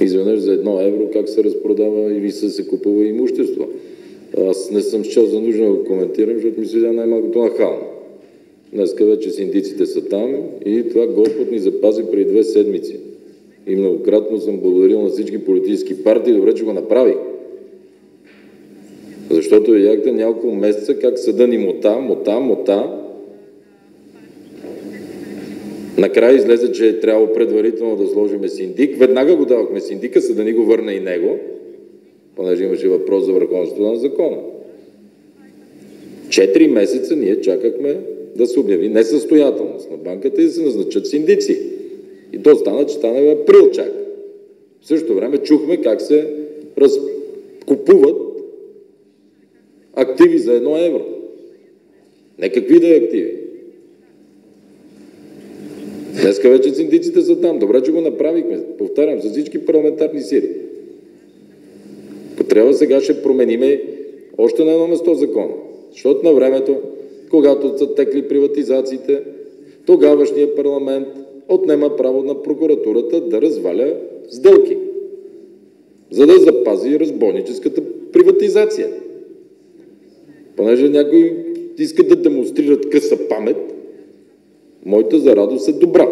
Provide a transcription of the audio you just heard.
Изведнъж за 1 евро как се разпродава или се купува имущество. Аз не съм счел за нужно да го коментирам, защото ми седя най-малкото нахално. Днеска вече синдиците са там и това Господ ни запази преди 2 седмици. И многократно съм благодарил на всички политически партии, добре, че го направи. Защото видяхте няколко месеца как съда ни мота. Накрая излезе, че е трябвало предварително да сложим синдик. Веднага го давахме синдика, за да ни го върне и него, понеже имаше въпрос за върховенството на закона. 4 месеца ние чакахме да се обяви несъстоятелност на банката и да се назначат синдици. И то стана, че стана в април чак. В същото време чухме как се разкупуват активи за 1 евро. Не какви да е активи. Днеска вече синдиците са там. Добре, че го направихме. Повтарям, за всички парламентарни сили. Ако трябва, сега ще промениме още на едно место закона. Защото на времето, когато са текли приватизациите, тогавашният парламент отнема право на прокуратурата да разваля сделки, за да запази разбойническата приватизация. Понеже някои искат да демонстрират къса памет, моята за радост е добра.